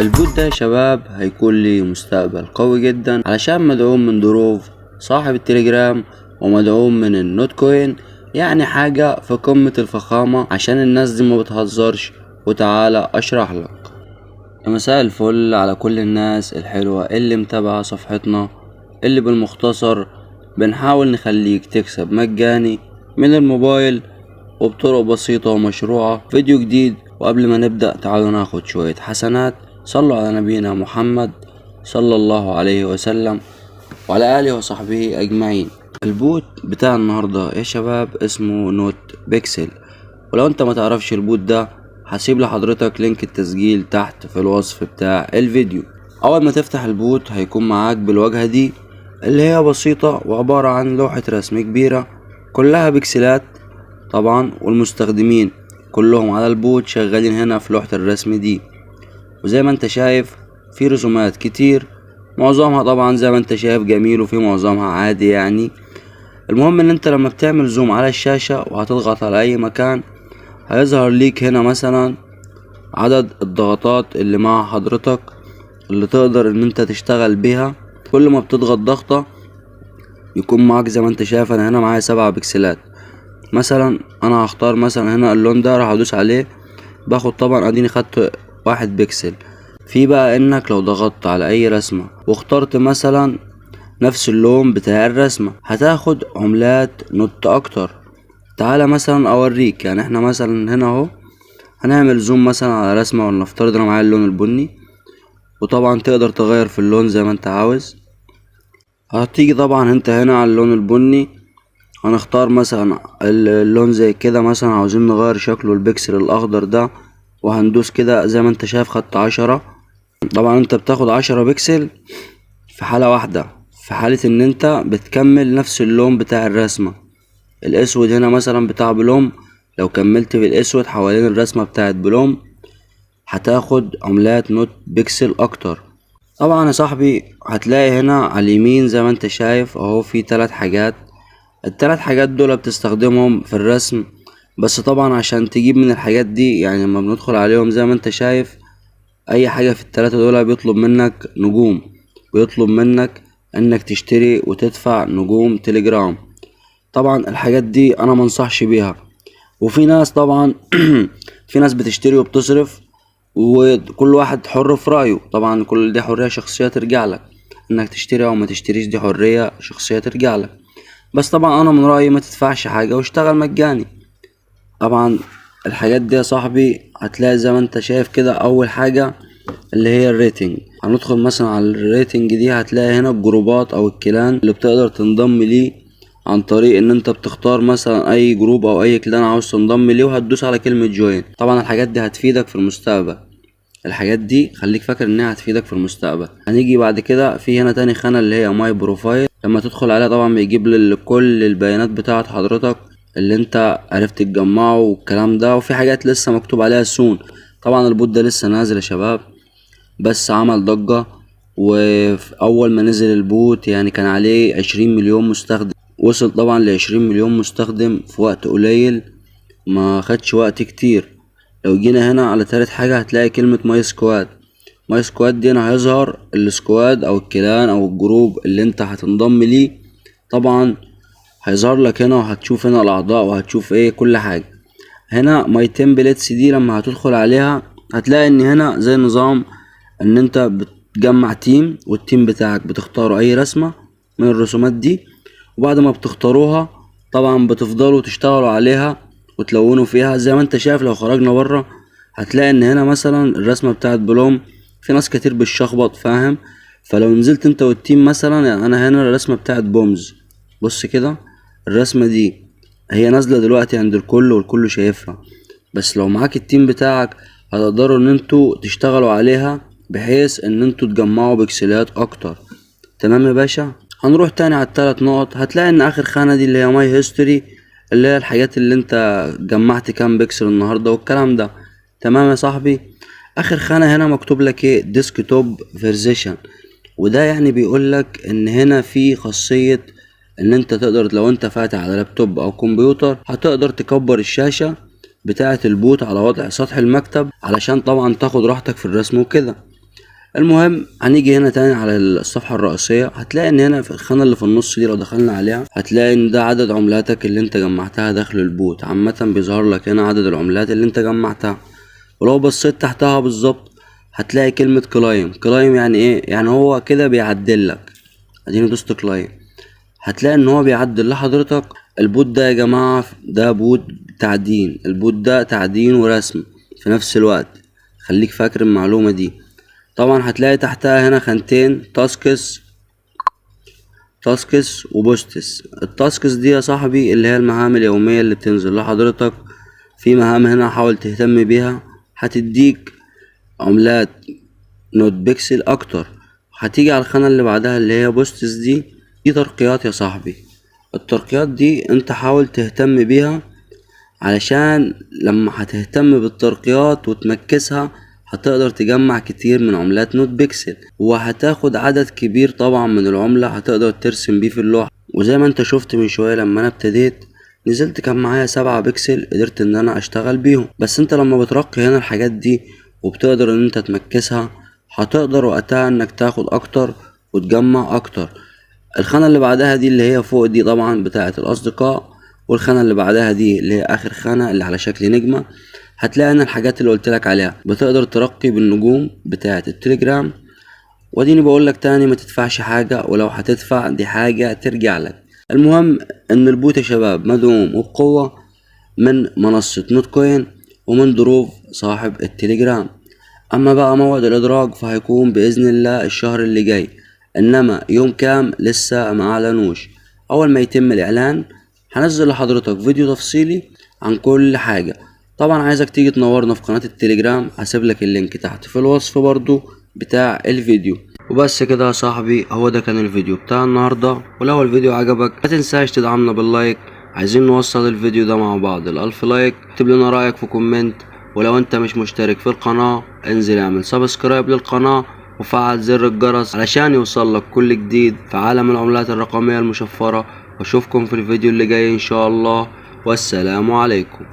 البوت ده يا شباب هيكون لي مستقبل قوي جدا، علشان مدعوم من ظروف صاحب التليجرام ومدعوم من النوت كوين، يعني حاجة في قمة الفخامة عشان الناس دي ما بتهزرش. وتعالى اشرح لك. مساء الفل على كل الناس الحلوة اللي متابعة صفحتنا، اللي بالمختصر بنحاول نخليك تكسب مجاني من الموبايل وبطرق بسيطة ومشروعة. فيديو جديد، وقبل ما نبدأ تعالوا ناخد شوية حسنات. صلوا على نبينا محمد صلى الله عليه وسلم وعلى آله وصحبه أجمعين. البوت بتاع النهاردة يا شباب اسمه نوت بيكسل، ولو انت ما تعرفش البوت ده هسيب لحضرتك لينك التسجيل تحت في الوصف بتاع الفيديو. اول ما تفتح البوت هيكون معاك بالواجهة دي اللي هي بسيطة وعبارة عن لوحة رسم كبيرة كلها بيكسلات طبعا، والمستخدمين كلهم على البوت شغالين هنا في لوحة الرسم دي. وزي ما انت شايف في رسومات كتير، معظمها طبعا زي ما انت شايف جميل، وفي معظمها عادي يعني. المهم ان انت لما بتعمل زوم على الشاشة وهتضغط على اي مكان هيظهر ليك هنا مثلا عدد الضغطات اللي مع حضرتك اللي تقدر ان انت تشتغل بيها. كل ما بتضغط ضغطة يكون معاك زي ما انت شايف. انا هنا معايا 7 بكسلات مثلا، انا هختار مثلا هنا اللون ده، راح ادوس عليه باخد طبعا اديني خدت 1 بكسل. في بقى انك لو ضغطت على اي رسمة واخترت مثلا نفس اللون بتاع الرسمة هتاخد عملات نوت اكتر. تعالى مثلا اوريك، يعني احنا مثلا هنا اهو هنعمل زوم مثلا على رسمة، ولنفترض انا معايا اللون البني، وطبعا تقدر تغير في اللون زي ما انت عاوز. هتيجي طبعا انت هنا على اللون البني، هنختار مثلا اللون زي كده مثلا، عاوزين نغير شكله البكسل الاخضر ده، وهندوس كده زي ما انت شايف خدت 10. طبعا انت بتاخد 10 بكسل في حالة واحدة، في حالة ان انت بتكمل نفس اللون بتاع الرسمة. الاسود هنا مثلا بتاع بلوم، لو كملت بالاسود حوالين الرسمة بتاعت بلوم هتاخد عملات نوت بيكسل اكتر. طبعا يا صاحبي هتلاقي هنا على اليمين زي ما انت شايف اهو في 3 حاجات. ال3 حاجات دول بتستخدمهم في الرسم، بس طبعا عشان تجيب من الحاجات دي يعني لما بندخل عليهم زي ما انت شايف اي حاجة في ال3 دول بيطلب منك نجوم، بيطلب منك انك تشتري وتدفع نجوم تليجرام. طبعا الحاجات دي انا منصحش بيها، وفي ناس طبعا في ناس بتشتري وبتصرف، وكل واحد حر في رأيه. طبعا كل دي حرية شخصية ترجع لك، انك تشتري او ما تشتريش دي حرية شخصية ترجع لك. بس طبعا انا من رأيي ما تدفعش حاجة واشتغل مجاني. طبعا الحاجات دي يا صاحبي هتلاقي زي ما انت شايف كده اول حاجة اللي هي الريتنج. هندخل مثلا على الريتنج دي هتلاقي هنا الجروبات او الكلان اللي بتقدر تنضم ليه عن طريق ان انت بتختار مثلا اي جروب او اي كلان عاوز تنضم ليه، وهتدوس على كلمة جوين. طبعا الحاجات دي هتفيدك في المستقبل، الحاجات دي خليك فاكر انها هتفيدك في المستقبل. هنيجي بعد كده في هنا تاني خانة اللي هي ماي بروفايل. لما تدخل عليها طبعا بيجيب كل البيانات بتاعت حضرتك اللي انت عرفت تجمعه والكلام ده، وفي حاجات لسه مكتوب عليها سون. طبعا البوت ده لسه نازل يا شباب، بس عمل ضجة، وفي اول ما نزل البوت يعني كان عليه 20 مليون مستخدم. وصل طبعا ل20 مليون مستخدم في وقت قليل، ما خدش وقت كتير. لو جينا هنا على تالت حاجة هتلاقي كلمة ماي سكواد. ماي سكواد دي هنا هيظهر السكواد او الكلان او الجروب اللي انت هتنضم ليه. طبعا هيظهر لك هنا، وهتشوف هنا الاعضاء، وهتشوف ايه كل حاجة. هنا ماي تمبلتس دي لما هتدخل عليها هتلاقي ان هنا زي نظام ان انت بتجمع تيم، والتيم بتاعك بتختاروا اي رسمة من الرسومات دي، وبعد ما بتختاروها طبعا بتفضلوا تشتغلوا عليها وتلونوا فيها. زي ما انت شايف لو خرجنا بره هتلاقي ان هنا مثلا الرسمة بتاعت بلوم في ناس كتير بالشخبط فاهم. فلو نزلت انت والتيم مثلا، يعني انا هنا الرسمة بتاعت بومز، بص كده الرسمة دي هي نازلة دلوقتي عند الكل والكل شايفها، بس لو معاك التيم بتاعك هتقدروا ان انتوا تشتغلوا عليها بحيث ان انتوا تجمعوا بكسلات اكتر. تمام يا باشا. هنروح تاني على ال3 نقط، هتلاقي ان اخر خانة دي اللي هي ماي هيستوري، اللي هي الحاجات اللي انت جمعت كام بكسل النهاردة والكلام ده. تمام يا صاحبي. اخر خانة هنا مكتوب لك ايه؟ ديسكتوب فيرزيشن. وده يعني بيقول لك ان هنا في خاصية ان انت تقدر لو انت فاتح على لابتوب او كمبيوتر هتقدر تكبر الشاشة بتاعة البوت على وضع سطح المكتب، علشان طبعا تاخد راحتك في الرسم وكده. المهم هنيجي هنا تاني على الصفحة الرئيسية، هتلاقي ان هنا في الخانة اللي في النص دي لو دخلنا عليها هتلاقي ان ده عدد عملاتك اللي انت جمعتها داخل البوت. عامة بيظهر لك هنا عدد العملات اللي انت جمعتها، ولو بصيت تحتها بالظبط هتلاقي كلمة كلايم. يعني ايه؟ يعني هو كده بيعدل لك. اديني دوست كلايم، هتلاقي ان هو بيعدل لحضرتك. البوت ده يا جماعة ده بوت تعدين، البوت ده تعدين ورسم في نفس الوقت، خليك فاكر المعلومة دي. طبعا هتلاقي تحتها هنا خانتين، تاسكس وبوستس. التاسكس دي يا صاحبي اللي هي المهام اليومية اللي بتنزل لحضرتك. في مهام هنا حاول تهتم بيها، هتديك عملات نوت بيكسل اكتر. هتيجي على الخانة اللي بعدها اللي هي بوستس، دي ترقيات يا صاحبي. الترقيات دي انت حاول تهتم بيها، علشان لما هتهتم بالترقيات وتمكسها هتقدر تجمع كتير من عملات نوت بيكسل، وهتاخد عدد كبير طبعا من العملة هتقدر ترسم بيه في اللوحة. وزي ما انت شفت من شوية لما انا ابتديت نزلت كان معايا 7 بيكسل، قدرت ان انا اشتغل بيهم. بس انت لما بترقي هنا الحاجات دي وبتقدر ان انت تمكسها هتقدر وقتها انك تاخد اكتر وتجمع اكتر. الخانة اللي بعدها دي اللي هي فوق دي طبعا بتاعة الاصدقاء، والخانة اللي بعدها دي اللي هي اخر خانة اللي على شكل نجمة. هتلاقي ان الحاجات اللي قلتلك عليها بتقدر ترقي بالنجوم بتاعة التليجرام. وديني بقولك تاني ما تدفعش حاجة، ولو هتدفع دي حاجة ترجع لك. المهم ان البوت يا شباب مدعوم وبقوة من منصة نوت كوين ومن دروف صاحب التليجرام. اما بقى موعد الادراج فهيكون باذن الله الشهر اللي جاي، انما يوم كام لسه ما اعلنوش. اول ما يتم الاعلان هنزل لحضرتك فيديو تفصيلي عن كل حاجة. طبعا عايزك تيجي تنورنا في قناة التليجرام، هسيب لك اللينك تحت في الوصف برضو بتاع الفيديو. وبس كده يا صاحبي، هو ده كان الفيديو بتاع النهاردة. ولو الفيديو عجبك ما تنساش تدعمنا باللايك، عايزين نوصل الفيديو ده مع بعض ال1000 لايك. اكتب لنا رأيك في كومنت، ولو انت مش مشترك في القناة انزل اعمل سبسكرايب للقناة وفعل زر الجرس علشان يوصلك كل جديد في عالم العملات الرقمية المشفرة. واشوفكم في الفيديو اللي جاي ان شاء الله، والسلام عليكم.